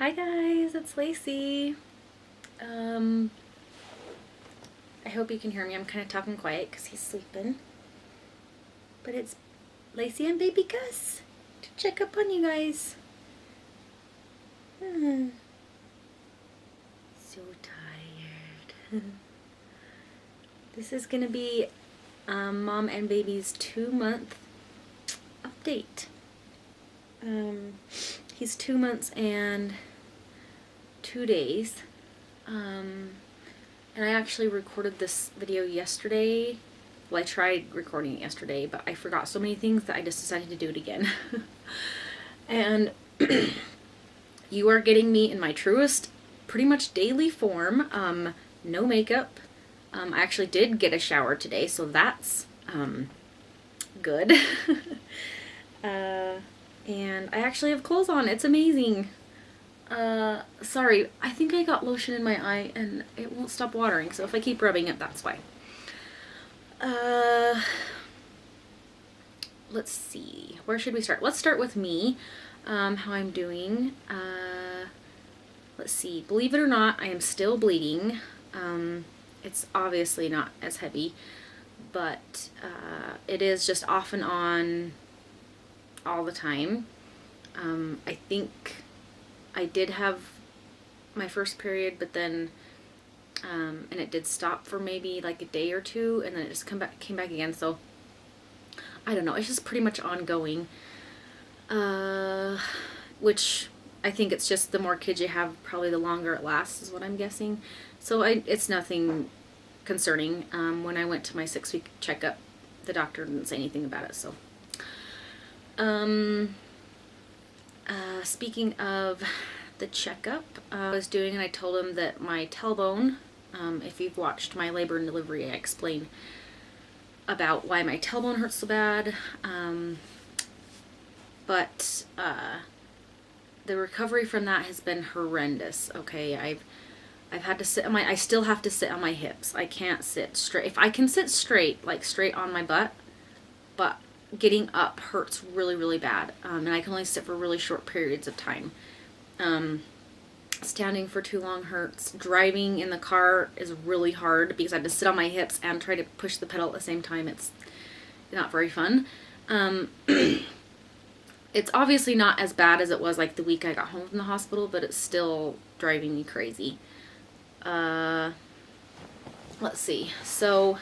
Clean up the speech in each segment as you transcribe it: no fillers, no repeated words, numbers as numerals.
Hi guys, it's Lacey. I hope you can hear me. I'm kind of talking quiet because he's sleeping. But it's Lacey and baby Gus to check up on you guys. So tired. This is gonna be mom and baby's 2-month update. He's 2 months and 2 days. And I actually recorded this video yesterday. Well, I tried recording it yesterday, but I forgot so many things that I just decided to do it again. And you are getting me in my truest, pretty much daily form. No makeup. I actually did get a shower today, so that's good. And I actually have clothes on. It's amazing. Sorry, I think I got lotion in my eye and it won't stop watering, so if I keep rubbing it, that's why. Let's see. Where should we start? Let's start with me, how I'm doing. Let's see. Believe it or not, I am still bleeding. It's obviously not as heavy, but it is just off and on all the time. I think I did have my first period, but then and it did stop for maybe like a day or two, and then it just came back again. So I don't know. It's just pretty much ongoing. Which I think it's just the more kids you have, probably the longer it lasts, is what I'm guessing. So it's nothing concerning. When I went to my 6-week checkup, the doctor didn't say anything about it. So. Speaking of the checkup I was doing, and I told him that my tailbone, if you've watched my labor and delivery, I explain about why my tailbone hurts so bad. But the recovery from that has been horrendous. Okay, I've had to sit on I still have to sit on my hips. I can't sit straight. If I can sit straight, like straight on my butt, but getting up hurts really, really bad. And I can only sit for really short periods of time. Standing for too long hurts. Driving in the car is really hard because I have to sit on my hips and try to push the pedal at the same time. It's not very fun. It's obviously not as bad as it was like the week I got home from the hospital, but it's still driving me crazy. Let's see. So,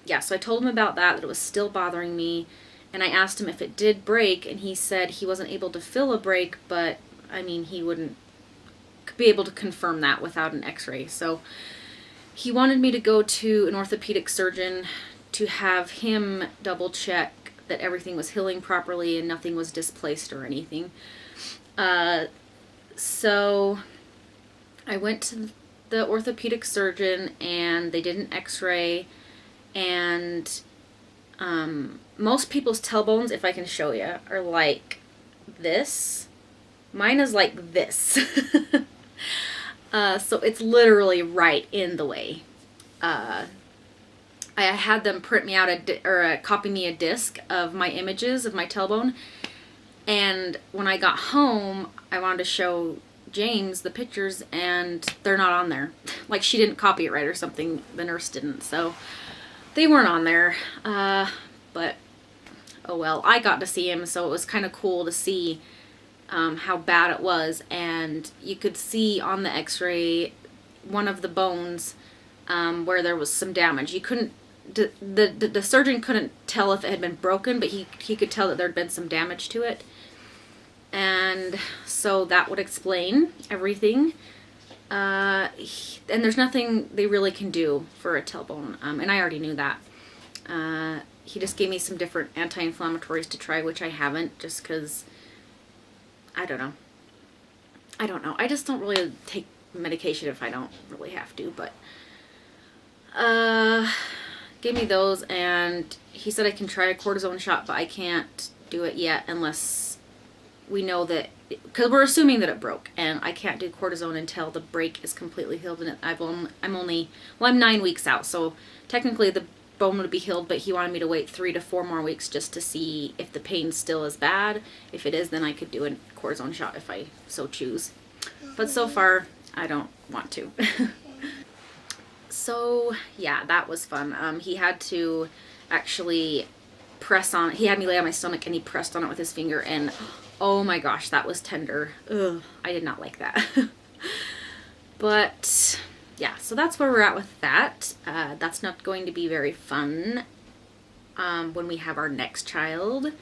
yeah, so I told him about that it was still bothering me, and I asked him if it did break, and he said he wasn't able to feel a break, but, I mean, he wouldn't be able to confirm that without an x-ray. So he wanted me to go to an orthopedic surgeon to have him double check that everything was healing properly and nothing was displaced or anything. So I went to the orthopedic surgeon, and they did an x-ray. And most people's tailbones, if I can show you, are like this. Mine is like this. So it's literally right in the way. I had them print me out copy me a disc of my images of my tailbone. And when I got home, I wanted to show James the pictures, and they're not on there. Like, she didn't copy it right or something. The nurse didn't. So they weren't on there, but oh well. I got to see him, so it was kind of cool to see how bad it was. And you could see on the x-ray one of the bones where there was some damage. You couldn't, the surgeon couldn't tell if it had been broken, but he could tell that there had been some damage to it. And so that would explain everything. And there's nothing they really can do for a tailbone, and I already knew that. He just gave me some different anti-inflammatories to try, which I haven't, just because, I don't know. I just don't really take medication if I don't really have to, but, gave me those, and he said I can try a cortisone shot, but I can't do it yet unless we know that, because we're assuming that it broke, and I can't do cortisone until the break is completely healed. And I'm 9 weeks out, so technically the bone would be healed, but he wanted me to wait 3 to 4 more weeks just to see if the pain still is bad. If it is, then I could do a cortisone shot if I so choose. But so far, I don't want to. So yeah, that was fun. He had to actually press on, he had me lay on my stomach and he pressed on it with his finger, and oh my gosh, that was tender. Ugh, I did not like that. But yeah, so that's where we're at with that. That's not going to be very fun when we have our next child.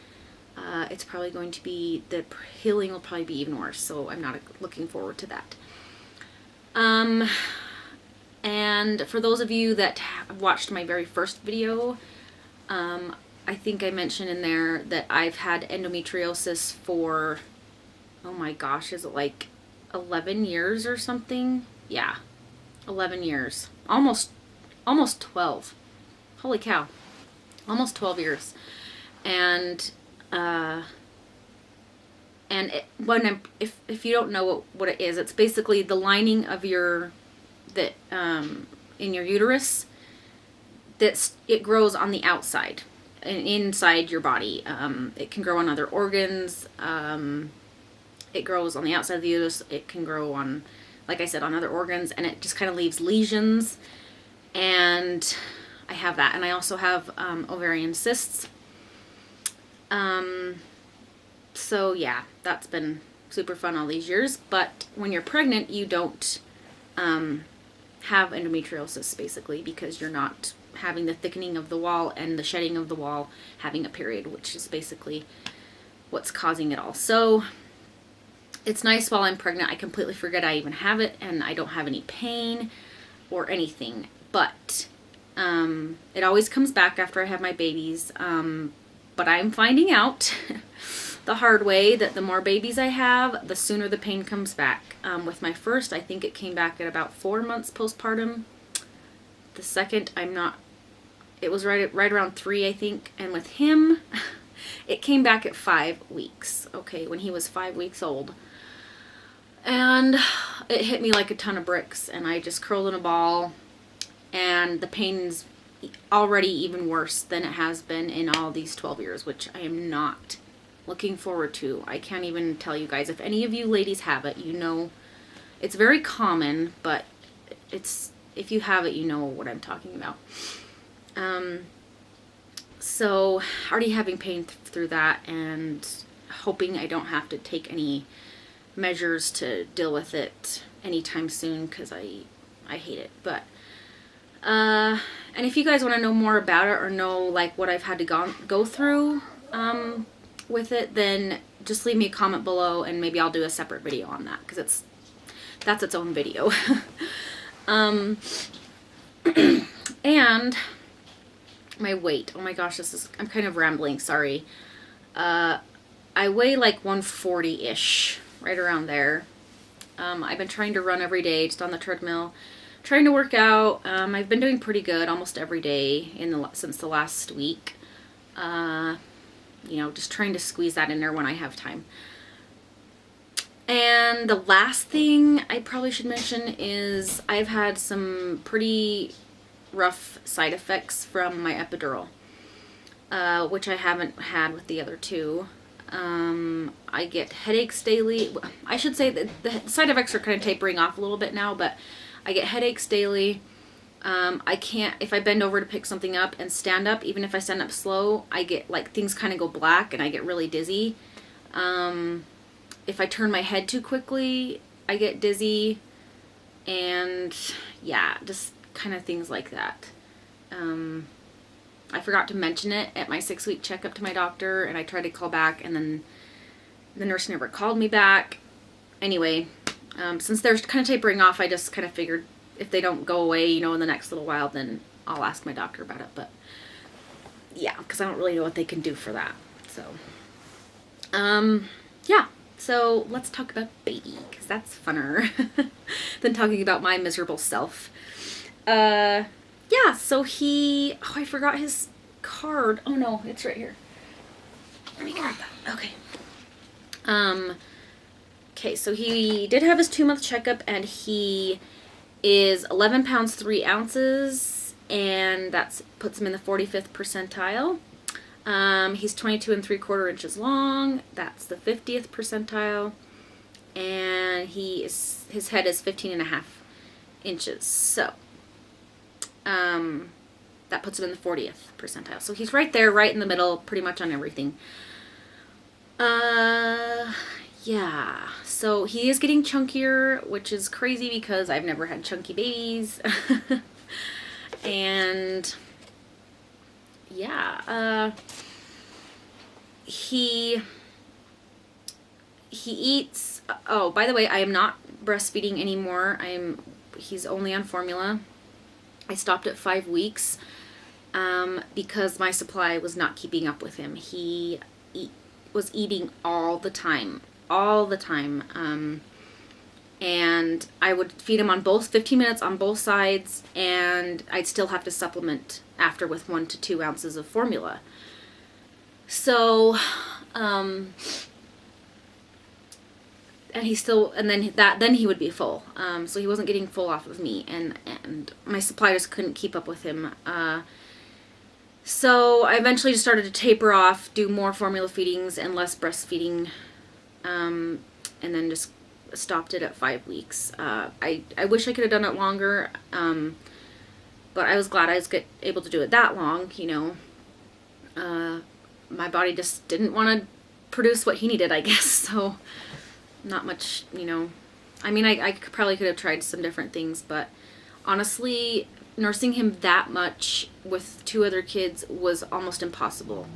It's probably going to be, the healing will probably be even worse, so I'm not looking forward to that. And for those of you that watched my very first video, I think I mentioned in there that I've had endometriosis for, oh my gosh, is it like 11 years or something? Yeah, 11 years. Almost 12. Holy cow. Almost 12 years. And if you don't know what it is, it's basically the lining of your, in your uterus, it grows on the outside and inside your body. It can grow on other organs. It grows on the outside of the uterus. It can grow on, like I said, on other organs, and it just kind of leaves lesions. And I have that, and I also have ovarian cysts. So yeah, that's been super fun all these years. But when you're pregnant, you don't have endometriosis, basically, because you're not having the thickening of the wall and the shedding of the wall, having a period, which is basically what's causing it all. So it's nice while I'm pregnant, I completely forget I even have it, and I don't have any pain or anything. But it always comes back after I have my babies. But I'm finding out the hard way that the more babies I have, the sooner the pain comes back. With my first, I think it came back at about 4 months postpartum. The second, it was right around 3, I think. And with him, it came back at 5 weeks. Okay, when he was 5 weeks old. And it hit me like a ton of bricks, and I just curled in a ball, and the pain's already even worse than it has been in all these 12 years, which I am not looking forward to. I can't even tell you guys. If any of you ladies have it, you know it's very common, but if you have it, you know what I'm talking about. So already having pain through that, and hoping I don't have to take any measures to deal with it anytime soon, because I hate it. But and if you guys want to know more about it, or know like what I've had to go through with it, then just leave me a comment below, and maybe I'll do a separate video on that, because that's its own video. And my weight, oh my gosh, I'm kind of rambling, sorry. I weigh like 140-ish, right around there. I've been trying to run every day, just on the treadmill, trying to work out. I've been doing pretty good almost every day since the last week. You know, just trying to squeeze that in there when I have time. And the last thing I probably should mention is I've had some pretty rough side effects from my epidural, which I haven't had with the other two. I get headaches daily. I should say that the side effects are kind of tapering off a little bit now, but I get headaches daily. I can't, if I bend over to pick something up and stand up, even if I stand up slow, I get like, things kind of go black and I get really dizzy. If I turn my head too quickly, I get dizzy, and yeah, just kind of things like that. I forgot to mention it at my 6-week checkup to my doctor, and I tried to call back, and then the nurse never called me back. Anyway, since they're kind of tapering off, I just kind of figured if they don't go away, you know, in the next little while, then I'll ask my doctor about it. But yeah, because I don't really know what they can do for that. So, yeah. So let's talk about baby, because that's funner than talking about my miserable self. Yeah, so I forgot his card. Oh no, it's right here. Let me grab that. Okay. Okay, so he did have his 2-month checkup, and he is 11 pounds 3 ounces, and that puts him in the 45th percentile. He's 22 and 3/4 inches long. That's the 50th percentile. And his head is 15 and a half inches. So, that puts him in the 40th percentile. So he's right there, right in the middle, pretty much on everything. Yeah. So he is getting chunkier, which is crazy because I've never had chunky babies. And yeah, he eats. Oh, by the way, I am not breastfeeding anymore. He's only on formula. I stopped at 5 weeks because my supply was not keeping up with him. He was eating all the time. And I would feed him on both 15 minutes on both sides, and I'd still have to supplement after with 1 to 2 ounces of formula. So, and then he would be full. So he wasn't getting full off of me, and my supply just couldn't keep up with him. So I eventually just started to taper off, do more formula feedings and less breastfeeding, and then just stopped it at 5 weeks. I wish I could have done it longer, but I was glad I was able to do it that long, my body just didn't want to produce what he needed, I guess, so not much, I mean, I probably could have tried some different things, but honestly, nursing him that much with 2 other kids was almost impossible.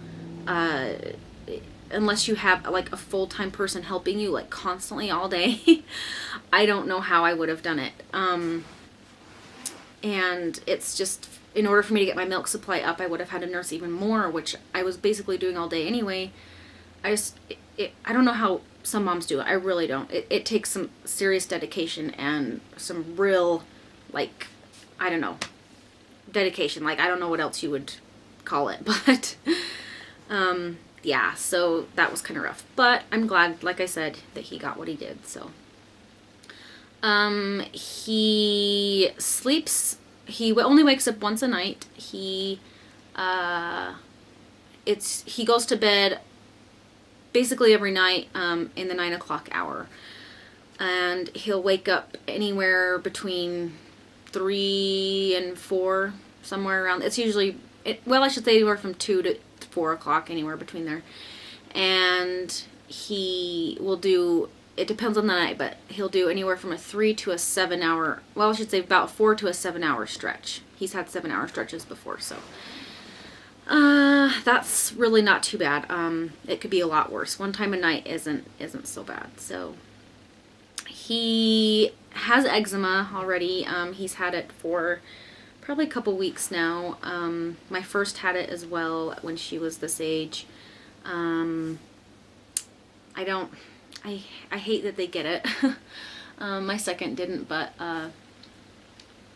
Unless you have like a full-time person helping you like constantly all day. I don't know how I would have done it. And it's just, in order for me to get my milk supply up, I would have had to nurse even more, which I was basically doing all day anyway. I don't know how some moms do it. I really don't. It takes some serious dedication and some real, like, I don't know, dedication. Like, I don't know what else you would call it, but, yeah, so that was kind of rough. But I'm glad, like I said, that he got what he did, so. He sleeps, he only wakes up once a night. He goes to bed basically every night, in the 9 o'clock hour. And he'll wake up anywhere between 3 and 4, somewhere around, it's usually, I should say anywhere from 2 to 4 o'clock, anywhere between there. And he will do, it depends on the night, but he'll do anywhere from a 3 to a 7 hour, I should say about 4 to a 7 hour stretch. He's had 7 hour stretches before, so. That's really not too bad. It could be a lot worse. One time a night isn't so bad. So he has eczema already. He's had it for probably a couple weeks now. My first had it as well when she was this age. I hate that they get it. My second didn't, but,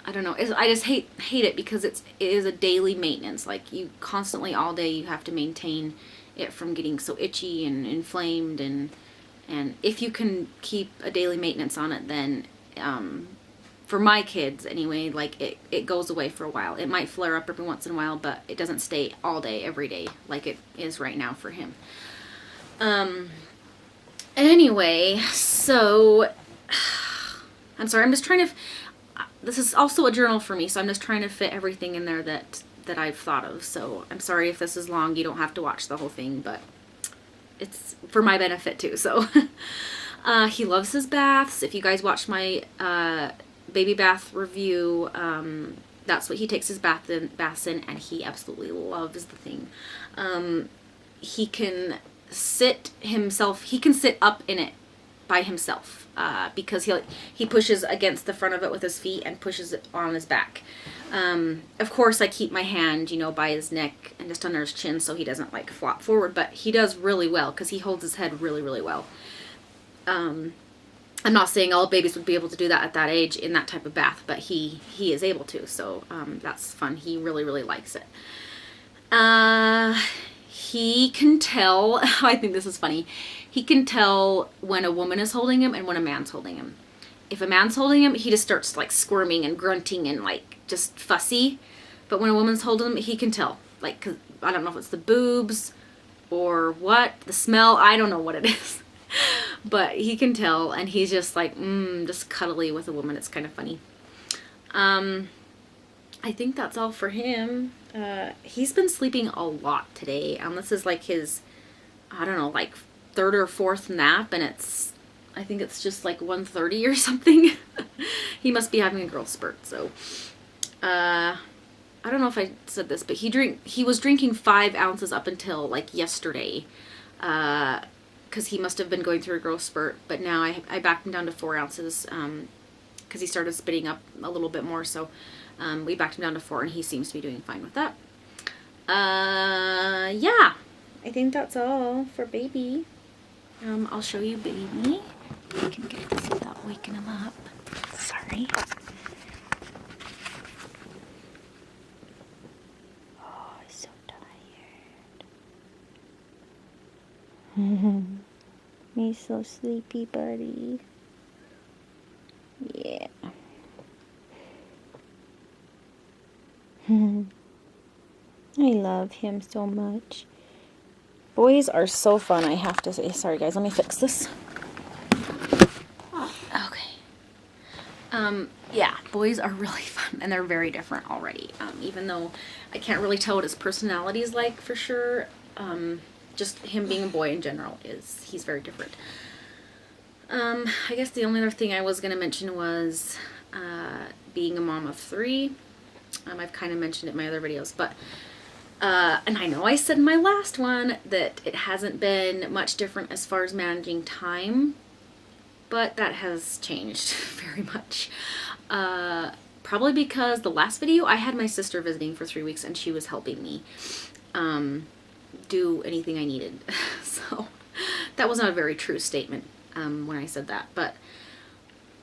I don't know. I just hate it because it is a daily maintenance. Like, you constantly all day you have to maintain it from getting so itchy and inflamed, and if you can keep a daily maintenance on it, then for my kids anyway, like it goes away for a while. It might flare up every once in a while, but it doesn't stay all day every day like it is right now for him. Anyway, so I'm sorry. I'm just trying to. This is also a journal for me, so I'm just trying to fit everything in there that I've thought of. So I'm sorry if this is long. You don't have to watch the whole thing, but it's for my benefit too. So he loves his baths. If you guys watch my baby bath review, that's what he takes his baths in, and he absolutely loves the thing. He can sit up in it by himself. Because he pushes against the front of it with his feet and pushes it on his back. Of course, I keep my hand, by his neck and just under his chin so he doesn't like flop forward, but he does really well because he holds his head really, really well. I'm not saying all babies would be able to do that at that age in that type of bath, but he is able to, so that's fun. He really, really likes it. He can tell, I think this is funny, he can tell when a woman is holding him and when a man's holding him. If a man's holding him, he just starts like squirming and grunting and like just fussy. But when a woman's holding him, he can tell. Like, 'cause I don't know if it's the boobs or what, the smell, I don't know what it is. But he can tell, and he's just like, just cuddly with a woman. It's kind of funny. I think that's all for him. He's been sleeping a lot today. This is like his, I don't know, like third or fourth nap, and I think it's just like 1:30 or something. He must be having a growth spurt. So, I don't know if I said this, but he was drinking 5 ounces up until like yesterday, because he must have been going through a growth spurt. But now I backed him down to 4 ounces, because he started spitting up a little bit more. So we backed him down to 4, and he seems to be doing fine with that. Yeah, I think that's all for baby. I'll show you baby. I can get this without waking him up. Sorry. Oh, he's so tired. He's so sleepy, buddy. Yeah. I love him so much. Boys are so fun, I have to say. Sorry guys, let me fix this. Okay. Yeah, boys are really fun, and they're very different already. Even though I can't really tell what his personality is like for sure. Just him being a boy in general he's very different. I guess the only other thing I was going to mention was being a mom of 3. I've kind of mentioned it in my other videos, but and I know I said in my last one that it hasn't been much different as far as managing time, but that has changed very much. Probably because the last video I had my sister visiting for 3 weeks, and she was helping me do anything I needed. So that was not a very true statement when I said that, but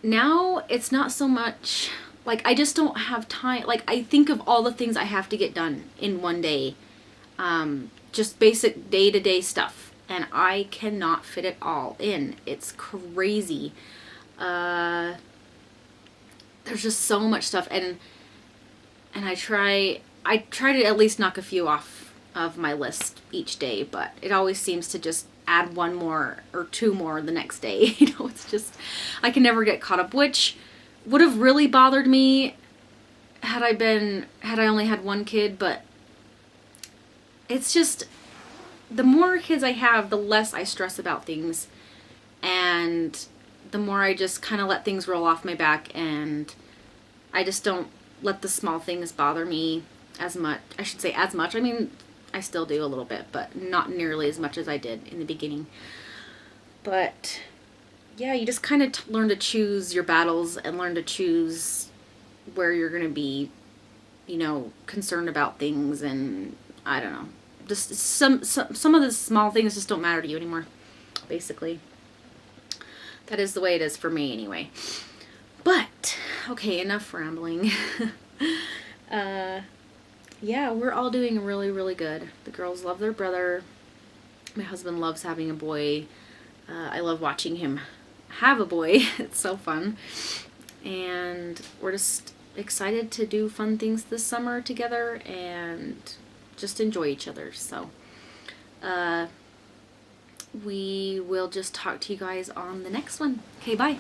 now it's not so much like I just don't have time. Like, I think of all the things I have to get done in one day, just basic day-to-day stuff, and I cannot fit it all in. It's crazy. There's just so much stuff, and I try to at least knock a few off of my list each day, but it always seems to just add 1 more or 2 more the next day. You know, it's just, I can never get caught up, which would have really bothered me had I only had 1 kid, but it's just, the more kids I have, the less I stress about things, and the more I just kind of let things roll off my back, and I just don't let the small things bother me as much. I should say as much. I mean, I still do a little bit, but not nearly as much as I did in the beginning. But yeah, you just kind of learn to choose your battles and learn to choose where you're going to be, you know, concerned about things, and I don't know. Just some of the small things just don't matter to you anymore, basically. That is the way it is for me anyway. But, okay, enough rambling. Yeah, we're all doing really, really good. The girls love their brother. My husband loves having a boy. I love watching him have a boy. It's so fun. And we're just excited to do fun things this summer together and just enjoy each other. So, we will just talk to you guys on the next one. Okay, bye.